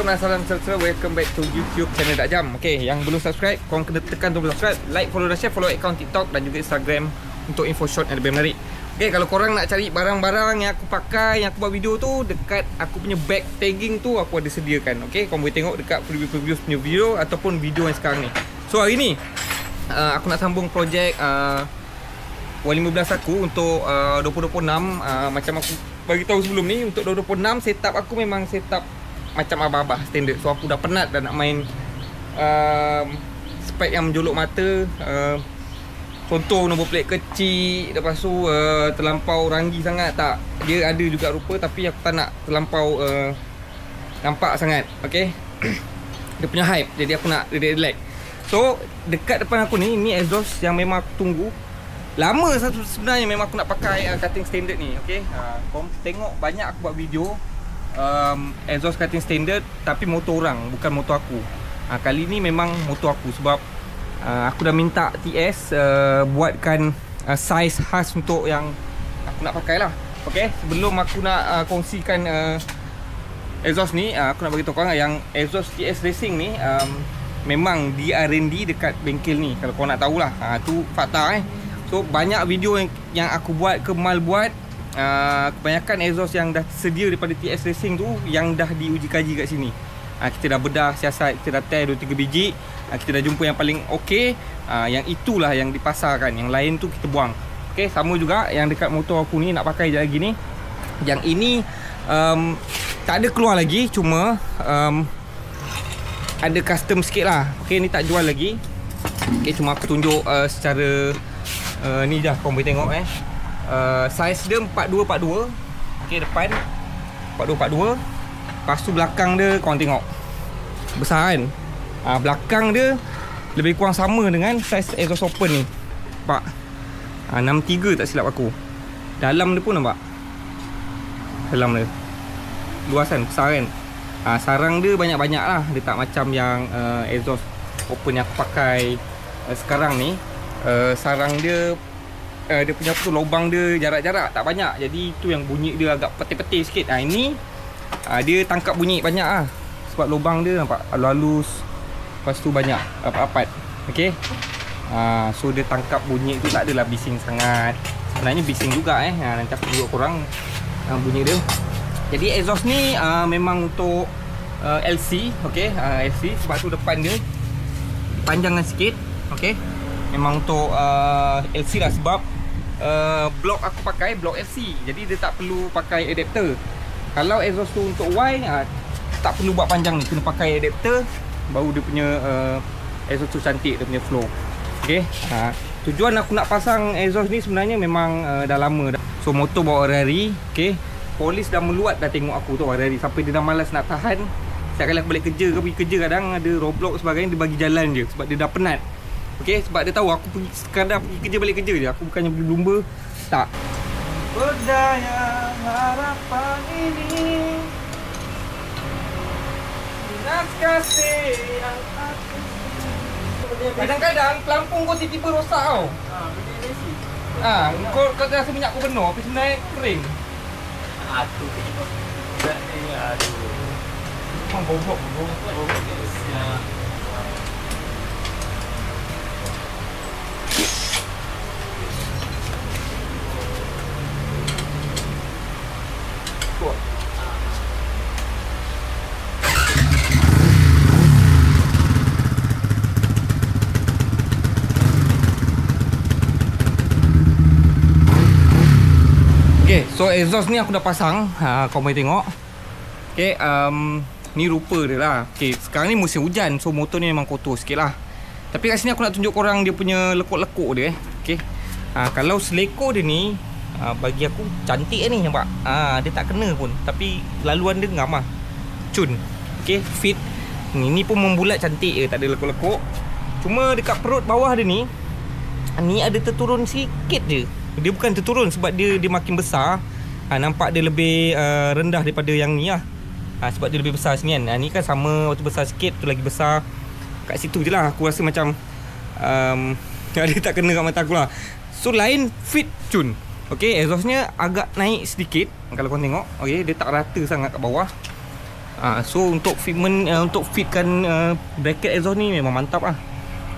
dan salam sejahtera. Welcome back to YouTube channel Dak Jam. Okay, yang belum subscribe, korang kena tekan tombol subscribe, like, follow dan share. Follow account TikTok dan juga Instagram untuk info short yang lebih menarik. Okay, kalau korang nak cari barang-barang yang aku pakai, yang aku buat video tu, dekat aku punya bag tagging tu aku ada sediakan. Okay, korang boleh tengok dekat preview punya video ataupun video yang sekarang ni. So hari ni aku nak sambung projek Y15 aku untuk 2026. Macam aku bagi tahu sebelum ni, untuk 2026 setup aku memang setup macam abah-abah standard. So aku dah penat dah nak main spek yang menjolok mata. Contoh nombor plate kecil, lepas tu terlampau ranggi sangat. Tak, dia ada juga rupa, tapi aku tak nak terlampau nampak sangat. Okay. Dia punya hype, jadi aku nak relax. So dekat depan aku ni, ni exhaust yang memang aku tunggu lama satu sebenarnya. Memang aku nak pakai cutting standard ni. Okay, korang tengok banyak aku buat video exhaust cutting standard, tapi motor orang, bukan motor aku. Kali ni memang motor aku, sebab aku dah minta TS buatkan size khas untuk yang aku nak pakai lah. Okay, sebelum aku nak kongsikan exhaust ni, aku nak beritahu korang yang exhaust TS Racing ni memang di R&D dekat bengkel ni. Kalau korang nak tahulah, tu fakta. So banyak video yang aku buat, Kemal buat, kebanyakan exhaust yang dah sedia daripada TS Racing tu yang dah diuji kaji kat sini. Kita dah bedah siasat, kita dah test 2-3 biji, kita dah jumpa yang paling okey. Yang itulah yang dipasarkan, yang lain tu kita buang. Okey, sama juga yang dekat motor aku ni nak pakai je lagi ni. Yang ini tak ada keluar lagi, cuma ada custom sikit lah. Okey, ni tak jual lagi. Okey, cuma aku tunjuk secara ni dah, korang boleh tengok size dia 4242. Okey, depan 4242. Lepas tu belakang dia korang tengok besar kan. Belakang dia lebih kurang sama dengan size exhaust open ni. Nampak? 63 tak silap aku. Dalam dia pun nampak. Dalam dia luas kan, besar kan. Sarang dia banyak-banyak lah. Dia tak macam yang exhaust open yang aku pakai sekarang ni. Sarang dia dia punya tu lubang dia jarak-jarak tak banyak. Jadi tu yang bunyi dia agak peti-peti sikit. Ini dia tangkap bunyi banyak lah, sebab lubang dia nampak halus. Lepas tu banyak rapat-rapat. Okay. So dia tangkap bunyi tu tak adalah bising sangat. Sebenarnya bising juga nanti aku tunjuk korang bunyi dia. Jadi exhaust ni memang untuk LC. Okay, LC sebab tu depan dia panjangan sikit. Okay, memang untuk LC lah, sebab blok aku pakai blok LC, jadi dia tak perlu pakai adapter. Kalau exhaust tu untuk Y, tak perlu buat panjang ni, kena pakai adapter, baru dia punya exhaust tu cantik, dia punya flow. Okay, tujuan aku nak pasang exhaust ni sebenarnya memang dah lama dah. So motor bawa hari-hari. Okay, polis dah meluat dah tengok aku tu hari-hari, sampai dia dah malas nak tahan. Setiap kali aku balik kerja ke pergi kerja, kadang ada roadblock sebagainya, dia bagi jalan je, sebab dia dah penat. Okay, sebab dia tahu aku pergi sekadar pergi kerja balik kerja je. Aku bukannya beli lumba. Tak. Berdaya harapan ini, dengan kasih yang aku. Kadang-kadang pelampung kau tiba-tiba rosak tau. Kau rasa minyak kau penuh, tapi sebenarnya kering. Aduh. Memang bobok. Okay, so exhaust ni aku dah pasang. Kau boleh tengok. Okay, ni rupa dia lah. Okay, sekarang ni musim hujan, so motor ni memang kotor sikit lah. Tapi kat sini aku nak tunjuk korang dia punya lekuk-lekuk dia. Okay, kalau selekor dia ni bagi aku cantik ni, nampak. Dia tak kena pun, tapi laluan dia ngam lah, cun. Okay, fit ni pun membulat cantik je, tak ada lekuk-lekuk. Cuma dekat perut bawah dia ni ada terturun sikit je. Dia bukan terturun sebab dia makin besar. Nampak dia lebih rendah daripada yang ni lah. Sebab dia lebih besar sini kan. Ni kan sama, waktu besar sikit, tu lagi besar. Kat situ je lah aku rasa macam dia tak kena kat mata aku lah. So lain fit cun. Okay, exhaustnya agak naik sedikit kalau korang tengok. Okay, dia tak rata sangat kat bawah. So untuk fitment, untuk fitkan bracket exhaust ni memang mantap lah.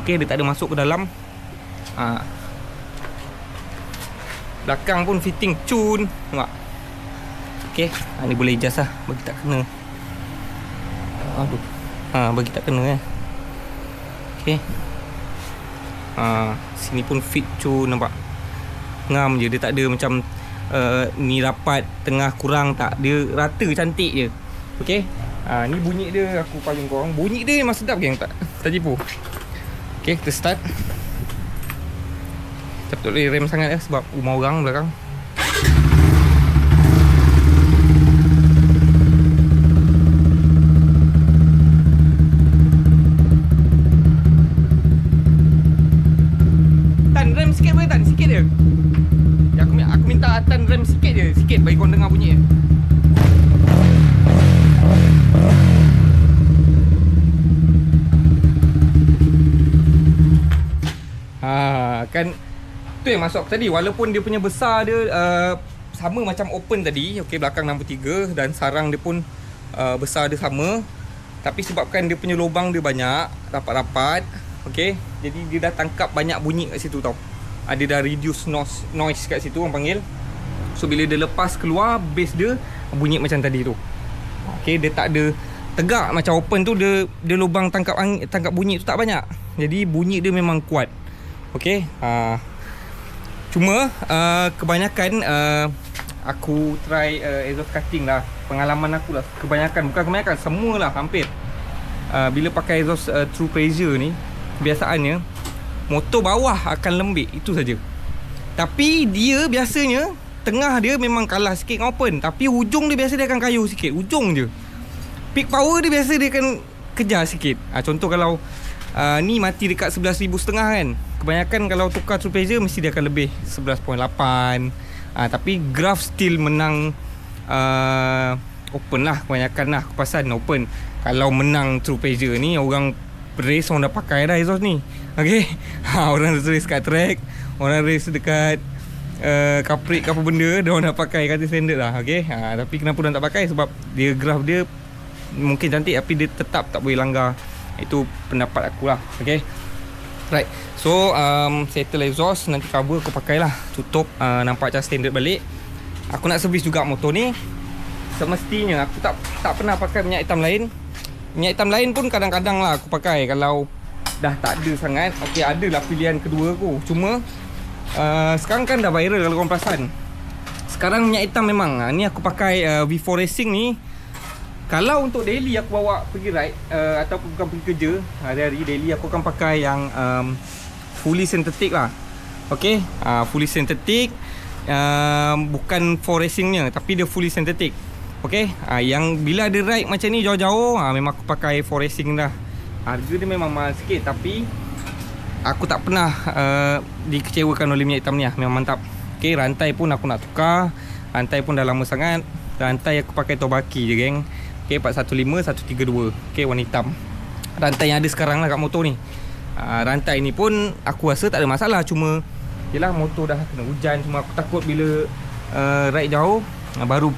Okay, dia tak ada masuk ke dalam. Belakang pun fitting cun. Nampak? Okay, ni boleh adjust lah bagi tak kena. Aduh, bagi tak kena Okay. Sini pun fit cun, nampak? Ngam je, dia tak ada macam ni rapat, tengah kurang, tak. Dia rata cantik je. Okay. Ni bunyi dia, aku payung korang. Bunyi dia memang sedap geng, tak tipu. Okay, kita start. Kita tak boleh rem sangat ya, sebab rumah orang belakang. Tan, rem sikit boleh Tan? Sikit je. Ya, aku minta Tan rem sikit je. Sikit bagi korang dengar bunyi je. Kan tu yang masuk tadi, walaupun dia punya besar dia sama macam open tadi, okey, belakang 63 dan sarang dia pun besar dia sama, tapi sebabkan dia punya lubang dia banyak, rapat-rapat, okey, jadi dia dah tangkap banyak bunyi kat situ tau. Dia dah reduce noise kat situ orang panggil. So bila dia lepas keluar, bass dia bunyi macam tadi tu. Okey, dia tak ada tegak macam open tu, dia lubang tangkap bunyi tu tak banyak. Jadi bunyi dia memang kuat. Okey, cuma kebanyakan aku try exhaust cutting lah. Pengalaman aku lah, bukan kebanyakan, semualah hampir. Bila pakai exhaust true pressure ni, kebiasaannya motor bawah akan lembik, itu saja. Tapi dia biasanya tengah dia memang kalah sikit dengan open, tapi hujung dia biasa dia akan kayu sikit, hujung je. Peak power dia biasa dia akan kejar sikit. Contoh kalau ni mati dekat 11,500 kan, kebanyakan kalau tukar true pressure mesti dia akan lebih 11.8. Tapi graph still menang open lah, kebanyakan lah aku perasan open. Kalau menang true pressure ni, orang race orang dah pakai dah exhaust ni. Okay. Orang race kat track, orang race dekat kaprik ke apa benda, dia orang dah pakai kata standard lah. Okay. Tapi kenapa dia tak pakai? Sebab dia graph dia mungkin cantik, tapi dia tetap tak boleh langgar. Itu pendapat aku lah. Okay. Right. So settle exhaust, nanti cover aku pakai lah, tutup, nampak macam standard balik. Aku nak servis juga motor ni. Semestinya aku tak pernah pakai minyak hitam lain. Minyak hitam lain pun kadang-kadang lah aku pakai kalau dah tak ada sangat. Okay, adalah pilihan kedua aku. Cuma sekarang kan dah viral kalau korang perasan. Sekarang minyak hitam memang. Ni aku pakai V4 Racing ni. Kalau untuk daily aku bawa pergi ride ataupun bukan pergi kerja, hari-hari daily aku akan pakai yang fully synthetic lah. Okay, fully synthetic, bukan for racingnya, tapi dia fully synthetic. Okay, yang bila ada ride macam ni jauh-jauh, memang aku pakai for racing dah. Harga dia memang mahal sikit, tapi aku tak pernah dikecewakan oleh minyak hitam ni lah. Memang mantap. Okay, rantai pun aku nak tukar. Rantai pun dah lama sangat. Rantai aku pakai Tobaki je geng. Okay, 415, 132. Okay, warna hitam. Rantai yang ada sekarang lah kat motor ni. Rantai ni pun aku rasa tak ada masalah. Cuma yelah, motor dah kena hujan. Cuma aku takut bila ride jauh, baru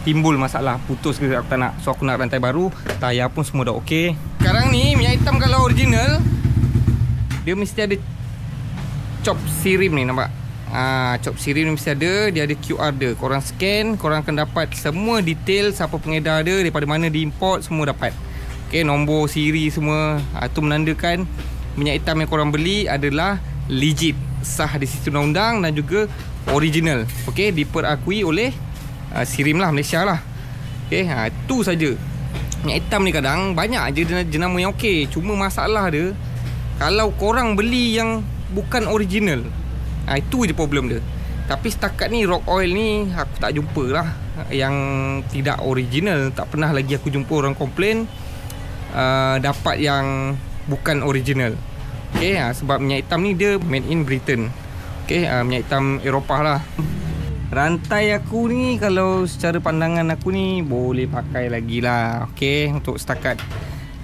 timbul masalah, putus ke, aku tak nak. So aku nak rantai baru. Tayar pun semua dah okey. Sekarang ni minyak hitam kalau original, dia mesti ada chop sirim ni, nampak? Chop sirim ni mesti ada. Dia ada QR dia. Korang scan, korang akan dapat semua detail siapa pengedar dia, daripada mana diimport, semua dapat. Okay, nombor siri semua. Itu menandakan minyak hitam yang korang beli adalah legit, sah di sisi undang-undang dan juga original. Okay, diperakui oleh Sirim lah, Malaysia lah. Okay, itu saja. Minyak hitam ni kadang banyak je jenama yang okey. Cuma masalah dia, kalau korang beli yang bukan original, itu je problem dia. Tapi setakat ni Rock Oil ni aku tak jumpa lah yang tidak original. Tak pernah lagi aku jumpa orang komplain dapat yang bukan original. Okay, sebab minyak hitam ni dia made in Britain. Okay, minyak hitam Eropah lah. Rantai aku ni kalau secara pandangan aku ni boleh pakai lagi lah. Okay, untuk setakat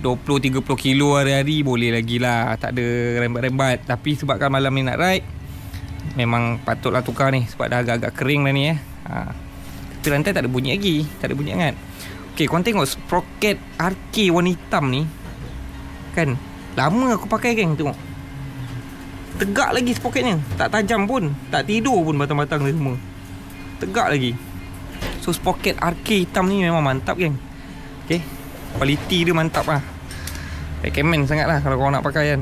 20-30 kilo hari-hari boleh lagi lah. Tak ada rembat-rembat. Tapi sebabkan malam ni nak ride, memang patutlah tukar ni sebab dah agak-agak kering dah ni. Tapi rantai tak ada bunyi lagi, tak ada bunyi sangat. Okay, korang tengok sprocket RK warna hitam ni. Kan, lama aku pakai geng, tengok. Tegak lagi sprocketnya. Tak tajam pun, tak tidur pun batang-batang ni semua. Tegak lagi. So sprocket RK hitam ni memang mantap geng. Okay, quality dia mantap lah. Recommend sangat lah kalau korang nak pakai kan.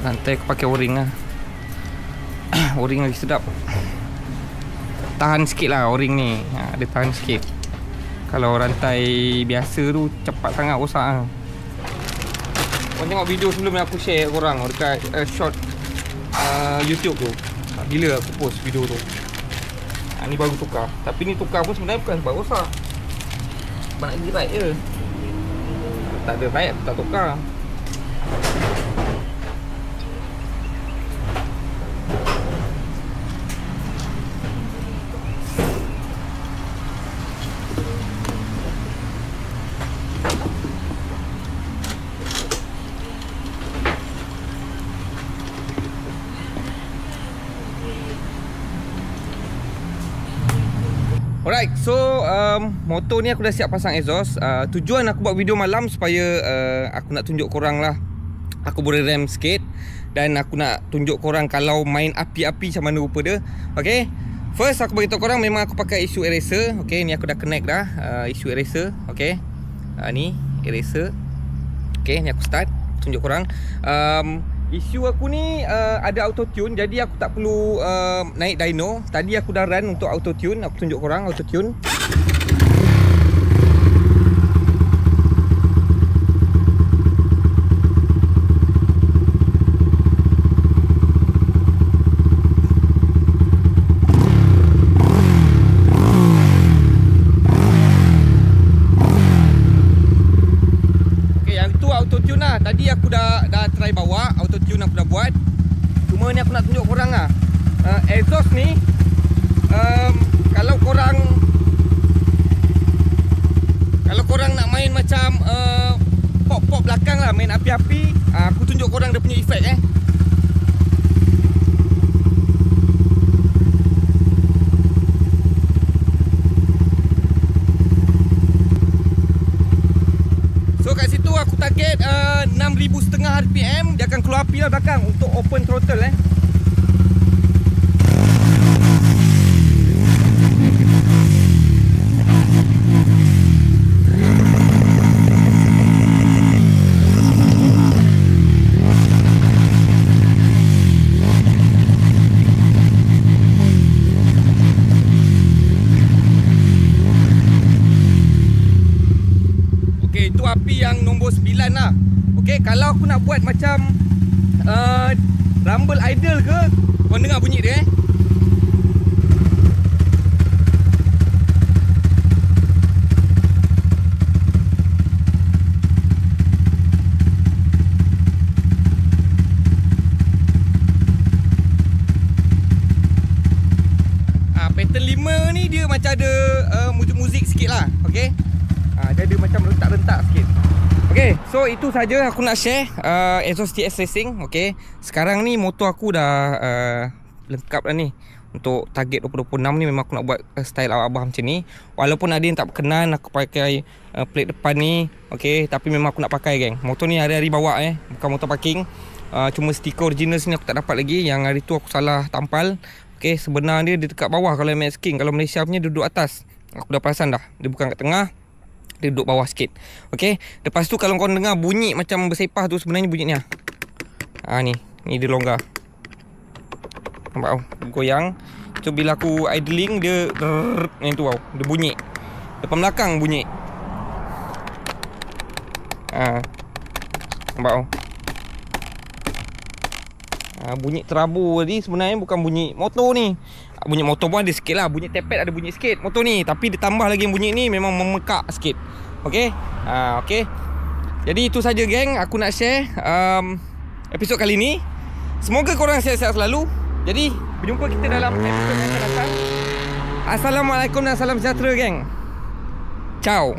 Rantai aku pakai o-ring lah. O-ring lagi sedap. Tahan sikit lah o-ring ni. Dia tahan sikit. Kalau rantai biasa tu cepat sangat rosak lah. Korang tengok video sebelum ni aku share korang dekat short YouTube tu. Bila aku post video tu. Ni baru tukar. Tapi ni tukar pun sebenarnya bukan sebab rosak. Sebab nak pergi ride je. Tak ada ride aku tak tukar. Alright, so motor ni aku dah siap pasang exhaust. Tujuan aku buat video malam supaya aku nak tunjuk korang lah aku boleh rem sikit. Dan aku nak tunjuk korang kalau main api-api macam mana rupa dia. Okay, first aku beritahu korang memang aku pakai issue eraser. Okay, ni aku dah connect dah issue eraser. Okay, ni eraser. Okay, ni aku start tunjuk korang. Isu aku ni ada auto tune, jadi aku tak perlu naik dyno. Tadi aku dah run untuk auto tune. Aku tunjuk korang auto tune. Okay, yang tu auto tune lah. Tadi aku dah try bawa auto tune, aku dah buat. Cuma ni aku nak tunjuk korang lah. Exhaust ni kalau korang nak main macam pop-pop belakang lah, main api-api, aku tunjuk korang dia punya efek So kat situ aku target 6,500 RPM. Dia akan keluar api lah belakang untuk open throttle Itu api yang nombor 9 lah. Okay, kalau aku nak buat macam rumble idle ke, korang dengar bunyi dia Pattern 5 ni dia macam ada muzik-muzik sikit lah. Okay, dia ada macam rentak-rentak sikit. Okay, so itu saja aku nak share exhaust TS Racing. Okay, sekarang ni motor aku dah lengkap dah ni. Untuk target 2026 ni memang aku nak buat style abah macam ni. Walaupun ada yang tak berkenan aku pakai plate depan ni. Okay, tapi memang aku nak pakai geng. Motor ni hari-hari bawa bukan motor parking. Cuma stiker original sini aku tak dapat lagi. Yang hari tu aku salah tampal. Okay, sebenarnya dia dekat bawah kalau MX King. Kalau Malaysia punya duduk atas. Aku dah perasan dah. Dia bukan kat tengah. Dia duduk bawah sikit. Okay, lepas tu kalau korang dengar bunyi macam bersepah tu, sebenarnya bunyi ni lah. Ni dia longgar. Nampak tau, goyang. So bila aku idling dia ni tu tau, dia bunyi. Depan belakang bunyi. Nampak tau. Bunyi terabur tadi sebenarnya bukan bunyi motor ni. Bunyi motor pun ada sikit lah. Bunyi tepet ada bunyi sikit motor ni. Tapi ditambah lagi bunyi ni memang memekak sikit. Okay, okay. Jadi itu saja geng, aku nak share episod kali ni. Semoga korang sihat-sihat selalu. Jadi berjumpa kita dalam episod yang akan datang. Assalamualaikum dan salam sejahtera geng. Ciao.